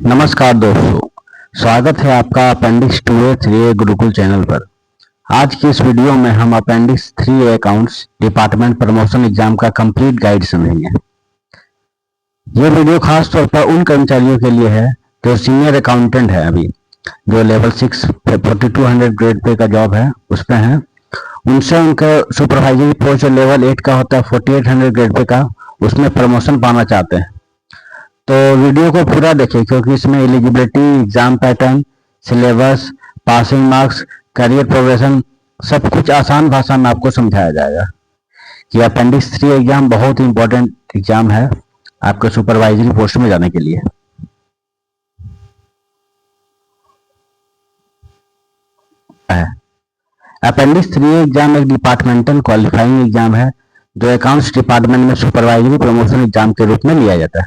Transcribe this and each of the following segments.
नमस्कार दोस्तों, स्वागत है आपका appendix 2A 3A Gurukul channel पर। आज की इस वीडियो में हम appendix 3A accounts department promotion exam का कंप्लीट गाइड समझेंगे। ये वीडियो खास तौर पर उन कर्मचारियों के लिए है जो सीनियर अकाउंटेंट है, अभी जो लेवल 6 4200 ग्रेड पे का जॉब है उस पे है। उनसे उनका सुपरवाइजरी पोस्ट जो लेवल 8 का होता है 4800 ग्रेड पे का, उसमें प्रमोशन पाना चाहते हैं। तो वीडियो को पूरा देखें क्योंकि इसमें eligibility, exam pattern, syllabus, passing marks, career progression सब कुछ आसान भाषा में आपको समझाया जाएगा कि अपेंडिक्स 3 एग्जाम बहुत इंपॉर्टेंट एग्जाम है आपके सुपरवाइजरी पोस्ट में जाने के लिए। अपेंडिक्स 3 एग्जाम एक डिपार्टमेंटल क्वालिफाइंग एग्जाम है जो अकाउंट्स डिपार्टमेंट में सुपरवाइजरी प्रमोशन एग्जाम के रूप में लिया जाता है।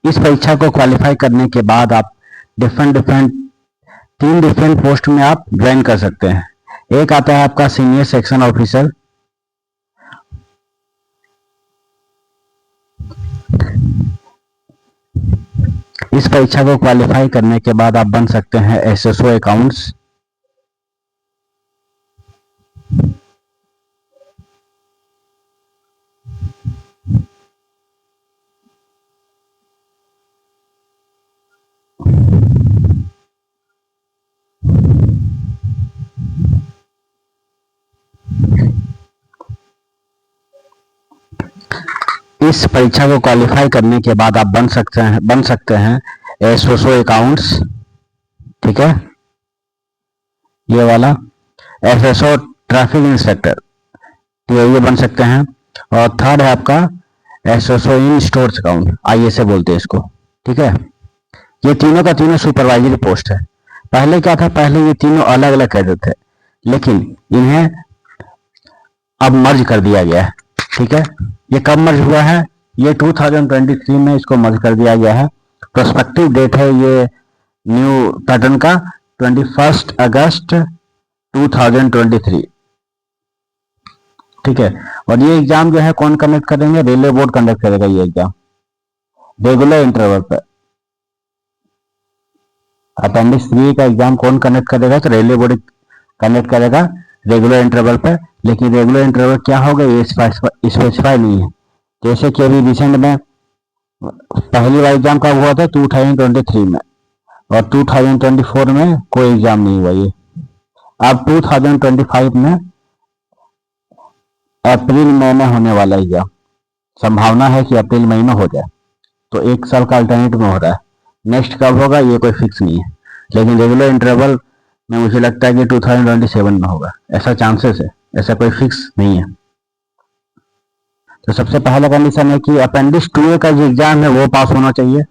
इस परीक्षा को क्वालिफाई करने के बाद आप तीन डिफरेंट पोस्ट में आप ज्वाइन कर सकते हैं। एक आता है आपका सीनियर सेक्शन ऑफिसर, इस परीक्षा को क्वालिफाई करने के बाद आप बन सकते हैं एसएसओ अकाउंट्स। इस परीक्षा को क्वालिफाई करने के बाद आप बन सकते हैं एसओसो अकाउंट्स, ठीक है, ये वाला एसएसओ ट्रैफिक इंस्पेक्टर, तो ये बन सकते हैं। और थर्ड है आपका एसएसओ इन स्टोर्स अकाउंट, आईएसए बोलते हैं इसको, ठीक है। ये तीनों का तीनों सुपरवाइजरी पोस्ट है। पहले क्या था, पहले ये तीनों अलग अलग कहते थे, लेकिन इन्हें अब मर्ज कर दिया गया है, ठीक है। ये कब मर्ज हुआ है, ये 2023 में इसको मर्ज कर दिया गया है। प्रोस्पेक्टिव डेट है ये न्यू पैटर्न का 21 अगस्त 2023, ठीक है। और ये एग्जाम जो है कौन कंडक्ट करेंगे, रेलवे बोर्ड कंडक्ट करेगा ये एग्जाम रेगुलर इंटरवल पर। अपेंडिक्स 3 का एग्जाम कौन कंडक्ट करेगा, तो रेलवे बोर्ड कंडक्ट करेगा रेगुलर इंटरवल पर। लेकिन रेगुलर इंटरवल क्या होगा ये स्पेसिफाई नहीं है। जैसे कि अभी रिसेंट में पहली बार एग्जाम कब हुआ था 2023 में, और 2024 में कोई एग्जाम नहीं हुआ। ये अब 2025 में अप्रैल मई में होने वाला एग्जाम, संभावना है कि अप्रैल मई में हो जाए। तो एक साल का अल्टरनेट में हो रहा है, नेक्स्ट कब होगा ये कोई फिक्स नहीं है। लेकिन रेगुलर इंटरवल में मुझे लगता है कि 2027 में होगा, ऐसा चांसेस है, ऐसा कोई फिक्स नहीं है। तो सबसे पहला कंडीशन है कि अपेंडिक्स 2A का जो एग्जाम है वो पास होना चाहिए।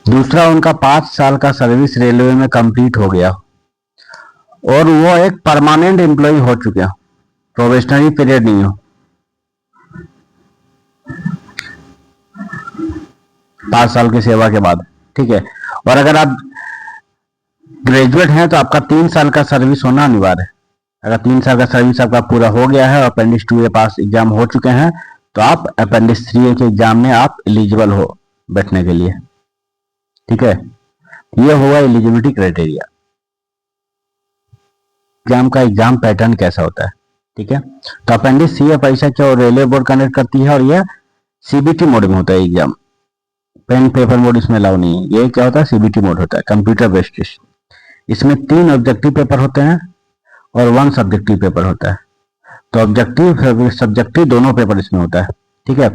दूसरा, उनका 5 साल का सर्विस रेलवे में कंप्लीट हो गया और वो एक परमानेंट एम्प्लॉय हो चुके हो, प्रोबेशनरी पीरियड नहीं हो। 5 साल की सेवा के बाद, ठीक है। और अगर आप ग्रेजुएट हैं तो आपका 3 साल का सर्विस होना अनिवार्य है। अगर 3 साल का सर्विस आपका पूरा हो गया है और अपेंडिक्स 2A पास एग्जाम हो चुके हैं तो आप अपेंडिक्स 3A के एग्जाम में आप एलिजिबल हो बैठने के लिए, ठीक है। ये हुआ एलिजिबिलिटी क्राइटेरिया। एग्जाम का एग्जाम पैटर्न कैसा होता है, ठीक है। तो अपेंडिक्स 3A परीक्षा जो रेलवे बोर्ड कंडक्ट करती है और यह सीबीटी मोड में होता है एग्जाम, पेन पेपर मोड इसमें अलाउ नहीं है। ये क्या होता है, सीबीटी मोड होता है, कंप्यूटर बेस्ड टेस्ट। इसमें 3 ऑब्जेक्टिव पेपर होते हैं और 1 सब्जेक्टिव पेपर होता है। तो ऑब्जेक्टिव सब्जेक्टिव दोनों पेपर इसमें होता है, ठीक है।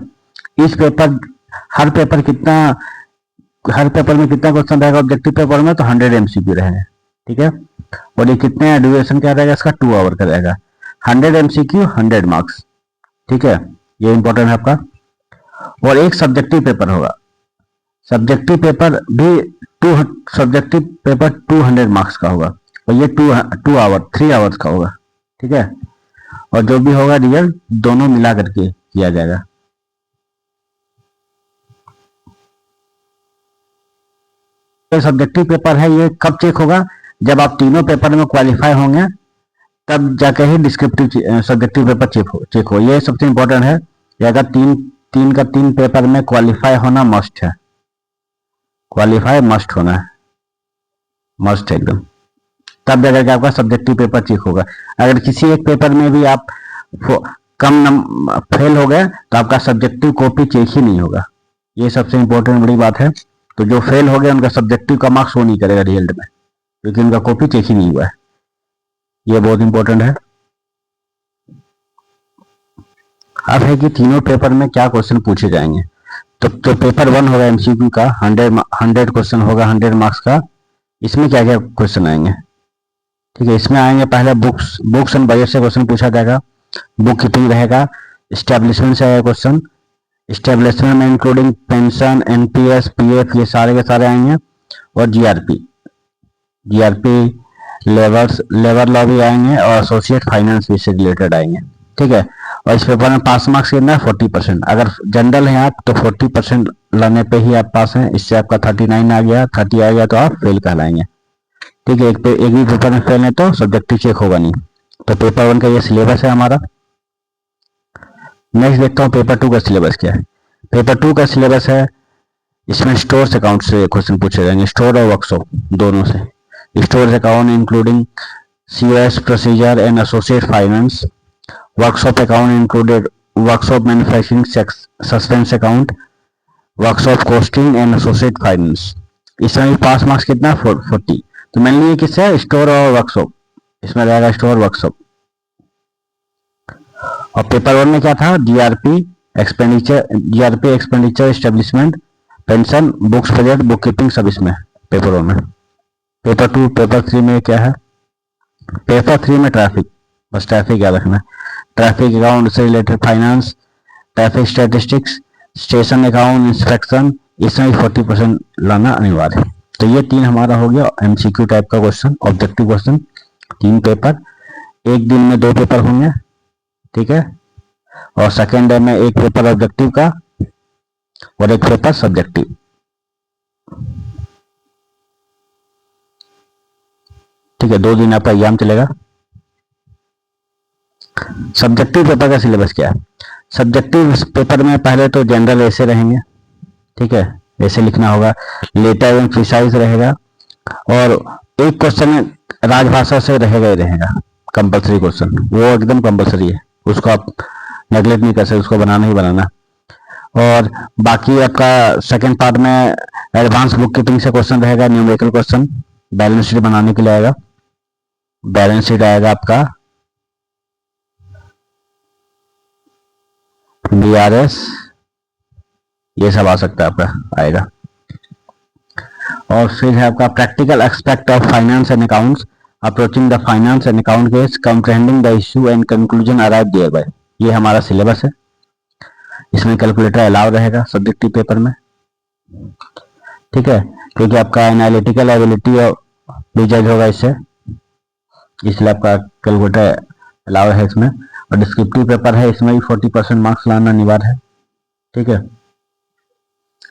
इस पेपर हर पेपर में कितना क्वेश्चन रहेगा ऑब्जेक्टिव पेपर में, तो 100 एमसीक्यू रहेंगे, ठीक है। और ये कितने ड्यूरेशन क्या रहेगा इसका, 2 आवर का रहेगा। 100 एमसीक्यू 100 मार्क्स, ठीक है, ये इंपॉर्टेंट है आपका। और एक सब्जेक्टिव पेपर होगा, सब्जेक्टिव पेपर 200 मार्क्स का होगा और ये 3 आवर्स का होगा, ठीक है। और जो भी होगा रिजल्ट दोनों मिला करके किया जाएगा। सब्जेक्टिव पेपर है ये कब चेक होगा, जब आप तीनों पेपर में क्वालिफाई होंगे तब जाके ही डिस्क्रिप्टिव सब्जेक्टिव पेपर चेक हो। ये सबसे इंपॉर्टेंट है कि अगर 3 तीन का तीन पेपर में क्वालिफाई होना मस्ट है, क्वालिफाई मस्ट होना है, मस्ट है एकदम, तब जाकर के आपका सब्जेक्टिव पेपर चेक होगा। अगर किसी एक पेपर में भी आप कम फेल हो गए तो आपका सब्जेक्टिव कॉपी चेक ही नहीं होगा। ये सबसे इंपॉर्टेंट बड़ी बात है। तो जो फेल हो गया उनका सब्जेक्टिव का मार्क्स वो नहीं करेगा रिजल्ट में, क्योंकि उनका कॉपी चेक ही नहीं हुआ है। ये बहुत इंपॉर्टेंट है। अब है कि तीनों पेपर में क्या क्वेश्चन पूछे जाएंगे। तो पेपर 1 होगा एमसीक्यू का, 100 क्वेश्चन होगा, 100 मार्क्स का। इसमें क्या क्या क्वेश्चन आएंगे, ठीक है। इसमें आएंगे पहले बुक्स एंड बजट से क्वेश्चन पूछा जाएगा, बुक कीपिंग रहेगा, स्टैब्लिशमेंट से आएगा क्वेश्चन, स्टैब्लिशमेंट में इंक्लूडिंग पेंशन, एनपीएस, पीएफ, ये सारे के सारे आएंगे। और जीआरपी लेबर लॉ भी आएंगे, और एसोसिएट फाइनेंस भी से रिलेटेड आएंगे, ठीक है। और इस पेपर में पास मार्क्स कितना है 40%। अगर जनरल है आप तो 40% लाने पे ही आप पास हैं। इससे आपका 39 आ गया, 30 आ गया तो आप फेल कहलाएंगे, ठीक है। एक भी पेपर में फेल है तो सब्जेक्टिव चेक होगा नहीं। तो पेपर 1 का ये सिलेबस है हमारा। नेक्स्ट देखता हूँ पेपर 2 का सिलेबस क्या है। पेपर 2 का सिलेबस है, इसमें स्टोर्स अकाउंट से क्वेश्चन पूछे जाएंगे, स्टोर और वर्कशॉप दोनों से। Stores account including COS procedure and associate finance, workshop account included workshop manufacturing suspense account, workshop costing and associate finance. इसमें भी पास मार्क्स कितना 40। तो मेनली किससे है, स्टोर और वर्कशॉप, इसमें रहेगा स्टोर वर्कशॉप। और पेपर 1 में क्या था, GRP expenditure, establishment, pension, books budget, book keeping, सब इसमें पेपर 1 में। पेपर 3 में क्या है, पेपर 3 में ट्रैफिक, बस ट्रैफिक याद रखना, ट्रैफिक अकाउंट से related finance, traffic statistics, station account, inspection, इसमें 40% लाना अनिवार्य है। तो ये 3 हमारा हो गया एमसीक्यू टाइप का क्वेश्चन, ऑब्जेक्टिव क्वेश्चन, 3 पेपर। एक दिन में 2 पेपर होंगे, ठीक है। और सेकेंड डे में 1 पेपर ऑब्जेक्टिव का और 1 पेपर सब्जेक्टिव, ठीक है। 2 दिन आपका एग्जाम चलेगा। सब्जेक्टिव पेपर का सिलेबस क्या है, सब्जेक्टिव पेपर में पहले तो जनरल ऐसे रहेंगे, ठीक है, ऐसे लिखना होगा, लेटर एंड प्रिसाइज रहेगा, और एक क्वेश्चन राजभाषा से रहेगा ही रहेगा, कंपलसरी क्वेश्चन, वो एकदम कंपलसरी है, उसको आप नेगलेक्ट नहीं कर सकते, उसको बनाना ही बनाना। और बाकी आपका सेकंड पार्ट में एडवांस बुक कीपिंग से क्वेश्चन रहेगा, न्यूमेरिकल क्वेश्चन, बैलेंस शीट बनाने के लिए आएगा, बैलेंस शीट आएगा आपका, बीआरएस, ये सब आ सकता है आपका आएगा। और फिर है आपका practical aspect of finance and accounts, approaching the finance and account case, comprehending the issue and conclusion arrive thereby. ये हमारा सिलेबस है। इसमें कैलकुलेटर अलाउ रहेगा सब्जेक्टिव पेपर में, ठीक है, क्योंकि आपका एनालिटिकल एबिलिटी भी जज होगा इससे, इसलिए आपका कैलकुलेटर अलाउ है इसमें। और डिस्क्रिप्टिव पेपर है, इसमें भी 40% मार्क्स लाना अनिवार्य है, ठीक है।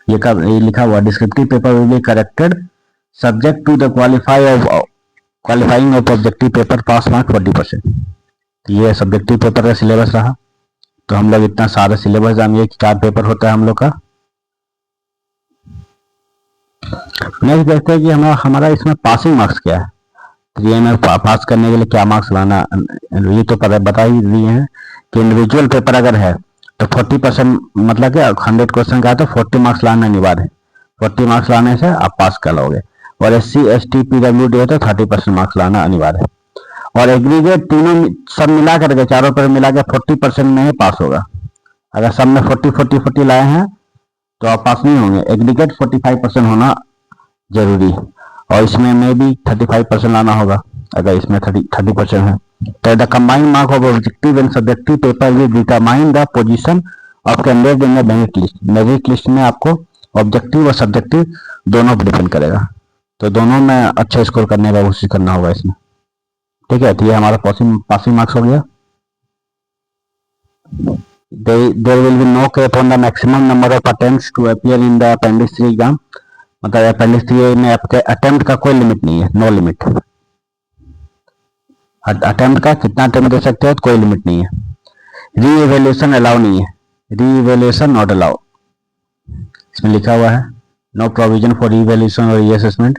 ये लिखा हुआ descriptive paper will be corrected subject to the qualifying of objective paper, pass mark 40%। ये सब्जेक्टिव पेपर का सिलेबस रहा। तो हम लोग इतना सारा सिलेबस जानिए, 4 पेपर होता है हम लोग का। नेक्स्ट देखते हैं कि हमारा इसमें पासिंग मार्क्स क्या है, 3A में पास करने के लिए क्या मार्क्स लाना, ये तो बता ही दिए हैं कि इंडिविजुअल पेपर अगर है तो 40%, मतलब कि 100 क्वेश्चन का है तो 40 मार्क्स लाना अनिवार्य है। 40 मार्क्स लाने से आप पास कर लोगे। और SC ST PWD है तो 30% मार्क्स लाना अनिवार्य है। और एग्रीगेट तीनों सब मिला करके, चारों पर मिला के 40% में ही पास होगा। अगर सब में 40 लाए हैं तो आप पास नहीं होंगे। एग्रीगेट 45% होना जरूरी है, और इसमें में भी 35% लाना होगा अगर इसमें 30% है। तो the combined mark of objective and subjective paper will determine the position of candidate in the merit list. Merit list में आपको ऑब्जेक्टिव और सब्जेक्टिव दोनों डिपेंड करेगा, तो दोनों में अच्छा स्कोर करने का कोशिश करना होगा इसमें, ठीक है। तो ये हमारा पासिंग मार्क्स हो गया। There will be no cap on the maximum number of attempts to appear in the appendix 3 exam। मतलब appendix 3 में आपके अटेम्प्ट का कोई लिमिट नहीं है, नो लिमिट। अटेम्प्ट का कितना अटेम्प्ट दे सकते हो कोई लिमिट नहीं है। री एवेल्यूशन अलाउ नहीं है, रीवैल्यूएशन नॉट अलाउ, इसमें लिखा हुआ है नो प्रोविजन फॉर रीवैल्यूएशन और रीअसेसमेंट।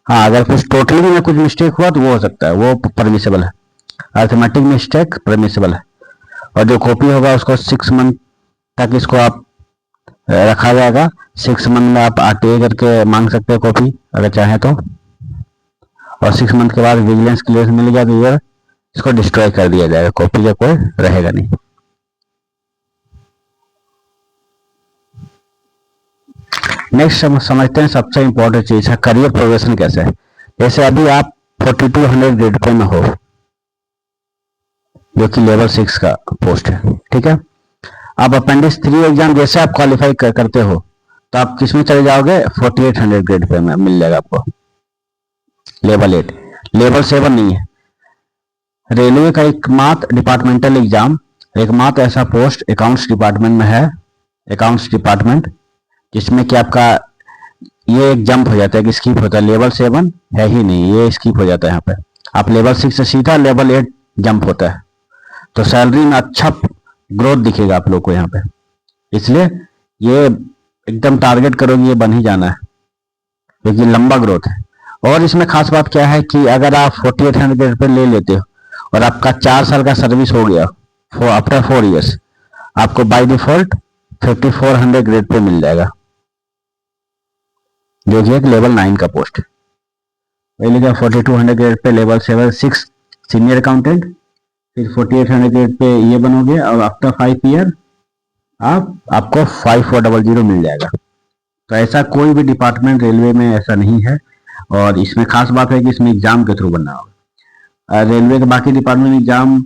हाँ, अगर कुछ टोटली में कुछ मिस्टेक हुआ तो वो हो सकता है, वो परमिसेबल है। अर्थमेटिक मिस्टेक परमिसेबल है। और जो कॉपी होगा उसको 6 मंथ तक इसको आप रखा जाएगा। 6 मंथ में आप आरटीआई करके मांग सकते हैं कॉपी अगर चाहें तो, और 6 मंथ के बाद विजिलेंस क्लियरेंस मिल गया तो ये इसको डिस्ट्रॉय कर दिया जाएगा, कॉपी का कोई रहेगा नहीं। नेक्स्ट हम समझते हैं सबसे इंपॉर्टेंट चीज है करियर प्रोग्रेशन कैसे है। जैसे अभी आप 4200 ग्रेड पे में हो, जो कि लेवल 6 का पोस्ट है, ठीक है। आप अपेंडिक्स 3 एग्जाम जैसे आप क्वालिफाई करते हो तो आप किस में चले जाओगे, 4800 ग्रेड पे में मिल जाएगा आपको लेवल 8। लेवल 7 नहीं है। रेलवे का एकमात्र डिपार्टमेंटल एग्जाम, एकमात्र ऐसा पोस्ट अकाउंट्स डिपार्टमेंट में है, अकाउंट्स डिपार्टमेंट, जिसमें कि आपका ये एक जंप हो जाता है कि स्किप होता है। लेवल 7 है ही नहीं, ये स्किप हो जाता है। यहाँ पे आप लेवल 6 से सीधा लेवल 8 जंप होता है, तो सैलरी में अच्छा ग्रोथ दिखेगा आप लोग को यहाँ पे। इसलिए ये एकदम टारगेट करोगे, ये बन ही जाना है क्योंकि लंबा ग्रोथ है। और इसमें खास बात क्या है कि अगर आप 4800 पे ले लेते हो और आपका 4 साल का सर्विस हो गया, आफ्टर 4 ईयर्स आपको बाय डिफॉल्ट 5400 ग्रेड पे मिल जाएगा, जो कि एक लेवल 9 का पोस्ट है। पहले 4200 grade pay level 6 senior accountant, फिर 4800 ग्रेड पे ये बनोगे और आफ्टर 5 ईयर आपको 5400 मिल जाएगा। तो ऐसा कोई भी डिपार्टमेंट रेलवे में ऐसा नहीं है। और इसमें खास बात है कि इसमें एग्जाम के थ्रू बनना होगा। रेलवे के बाकी डिपार्टमेंट एग्जाम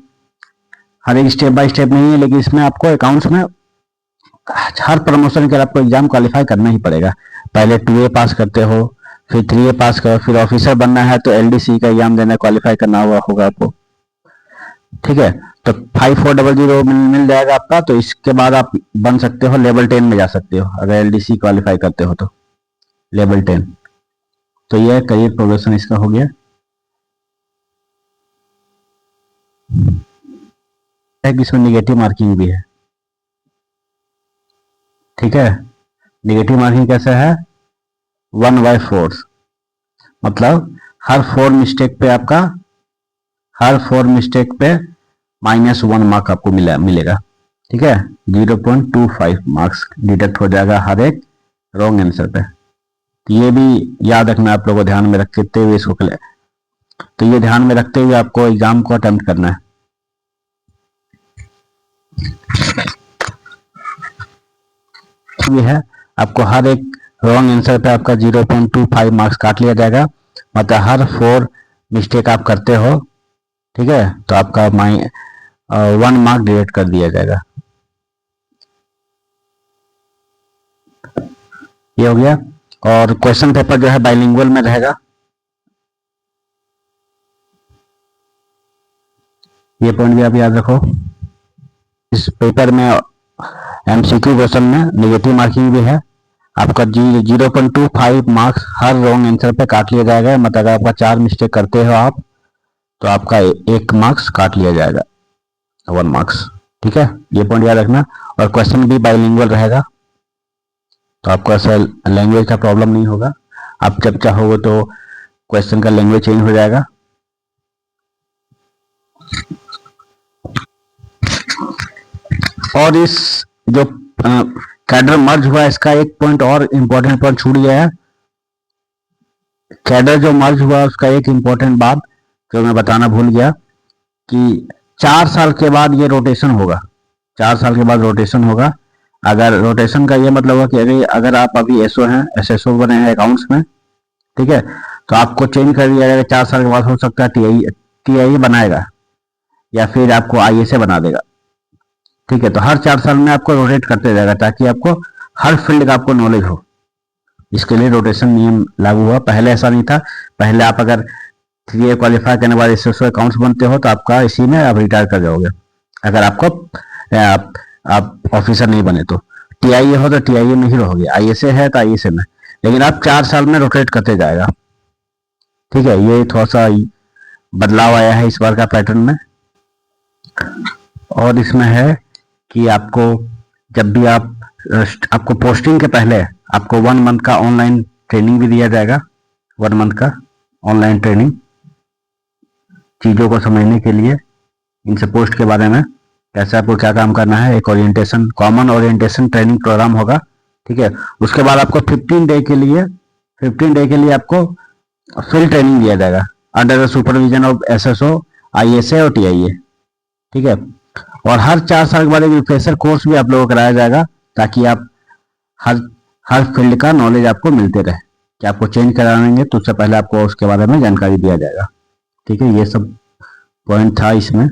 हर एक स्टेप बाय स्टेप नहीं है, लेकिन इसमें आपको अकाउंट्स में हर प्रमोशन के लिए आपको एग्जाम क्वालिफाई करना ही पड़ेगा। पहले 2A पास करते हो, फिर 3A पास करो, फिर ऑफिसर बनना है तो LDC का एग्जाम देना, क्वालिफाई करना हुआ होगा आपको, ठीक है। तो 5400 मिल जाएगा आपका। तो इसके बाद आप बन सकते हो लेवल 10 में जा सकते हो अगर LDC क्वालिफाई करते हो तो, लेवल 10। तो यह करियर प्रोग्रेशन इसका हो गया है कि इसमें निगेटिव मार्किंग भी है, ठीक है। निगेटिव मार्किंग कैसे है, 1/4, मतलब हर 4 मिस्टेक पे आपका, हर 4 मिस्टेक पे -1 मार्क आपको मिलेगा, ठीक है। 0.25 मार्क्स डिडक्ट हो जाएगा हर एक रॉन्ग आंसर पे। तो ये भी याद रखना आप लोगों को, ध्यान में रखते हुए इसको तो ये ध्यान में रखते हुए आपको एग्जाम को अटेम्प्ट करना है। ये है आपको हर एक रॉन्ग आंसर पे आपका 0.25 मार्क्स काट लिया जाएगा, मतलब हर 4 मिस्टेक आप करते हो, ठीक है, तो आपका 1 मार्क डिडक्ट कर दिया जाएगा। ये हो गया। और क्वेश्चन पेपर जो है बाइलिंगुअल में रहेगा, ये पॉइंट भी आप याद रखो। इस पेपर में MCQ क्वेश्चन में नेगेटिव मार्किंग भी है। आपका 0.25 मार्क्स हर रॉन्ग आंसर पे काट लिया जाएगा, मतलब अगर आपका 4 मिस्टेक करते हो आप तो आपका 1 मार्क्स काट लिया जाएगा, 1 मार्क्स, ठीक है। ये पॉइंट याद रखना। और क्वेश्चन भी बाइलिंगुअल रहेगा, तो आपको ऐसा लैंग्वेज का प्रॉब्लम नहीं होगा। आप जब चाहोगे तो क्वेश्चन का लैंग्वेज चेंज हो जाएगा। और इस जो कैडर मर्ज हुआ, इसका एक पॉइंट और इंपॉर्टेंट पॉइंट छूट गया है। कैडर जो मर्ज हुआ उसका एक इंपॉर्टेंट बात जो मैं बताना भूल गया कि 4 साल के बाद ये रोटेशन होगा। 4 साल के बाद रोटेशन होगा। अगर रोटेशन का ये मतलब है कि अगर आप अभी एसओ हैं, SSO बने हैं अकाउंट्स में, ठीक है, तो आपको चेंज कर दिया जाएगा। 4 साल के बाद हो सकता है TIE बनाएगा या फिर आपको ISA बना देगा, ठीक है। तो हर 4 साल में आपको रोटेट करते जाएगा ताकि आपको हर फील्ड का आपको नॉलेज हो। इसके लिए रोटेशन नियम लागू हुआ, पहले ऐसा नहीं था। पहले आप अगर 3A क्वालिफाई करने के बाद SSO अकाउंट्स बनते हो तो आपका इसी में आप रिटायर कर जाओगे, अगर आपको आप ऑफिसर नहीं बने तो। TIA हो तो TIA में ही रहोगे, ISA है तो ISA में, लेकिन आप 4 साल में रोटेट करते जाएगा, ठीक है। ये थोड़ा सा बदलाव आया है इस बार का पैटर्न में। और इसमें है कि आपको जब भी आपको पोस्टिंग के पहले आपको 1 मंथ का ऑनलाइन ट्रेनिंग भी दिया जाएगा। 1 मंथ का ऑनलाइन ट्रेनिंग, चीज़ों को समझने के लिए, इनसे पोस्ट के बारे में, कैसे आपको क्या काम करना है। एक orientation, common orientation training programme होगा, ठीक है। उसके बाद आपको 15 डे के लिए आपको फील्ड ट्रेनिंग दिया जाएगा under the supervision of SSO, ISA और TIA, ठीक है। और हर 4 साल के बाद एक रिफ्रेशर कोर्स भी आप लोगों को कराया जाएगा, ताकि आप हर फील्ड का नॉलेज आपको मिलते रहे। कि आपको चेंज कराएंगे तो उससे पहले आपको उसके बारे में जानकारी दिया जाएगा, ठीक है। ये सब पॉइंट था इसमें।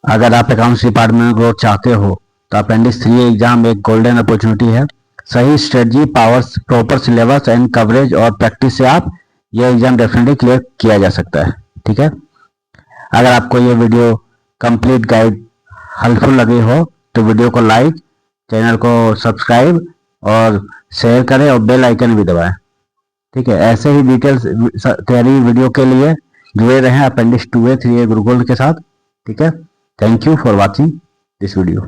अगर आप अकाउंट्स डिपार्टमेंट में ग्रोथ चाहते हो तो अपेंडिक्स 3 एग्जाम एक गोल्डन अपॉर्चुनिटी है। सही strategy, powers, proper syllabus and coverage और प्रैक्टिस से आप ये एग्जाम डेफिनेटली क्लियर किया जा सकता है, ठीक है। अगर आपको ये वीडियो कंप्लीट गाइड हेल्पफुल लगी हो तो वीडियो को लाइक, चैनल को सब्सक्राइब और शेयर करें और बेल आइकन भी दबाएं, ठीक है। ऐसे ही डिटेल्स तैयारी वीडियो के लिए जुड़े रहें अपेंडिक्स 2A 3A गुरुकुल के साथ, ठीक है। Thank you for watching this video.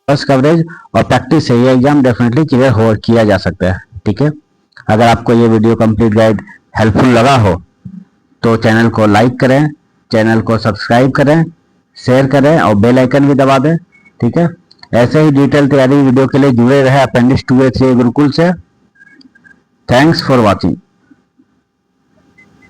बस कवरेज और प्रैक्टिस से ये एग्जाम डेफिनेटली क्लियर किया जा सकता है, ठीक है। अगर आपको ये वीडियो कंप्लीट गाइड हेल्पफुल लगा हो तो चैनल को लाइक करें, चैनल को सब्सक्राइब करें, शेयर करें और बेल आइकन भी दबा दें, ठीक है। ऐसे ही डिटेल तैयारी वीडियो के लिए जुड़े रहे अपेंडिक्स 2A 3A गुरुकुल से। Thanks for watching.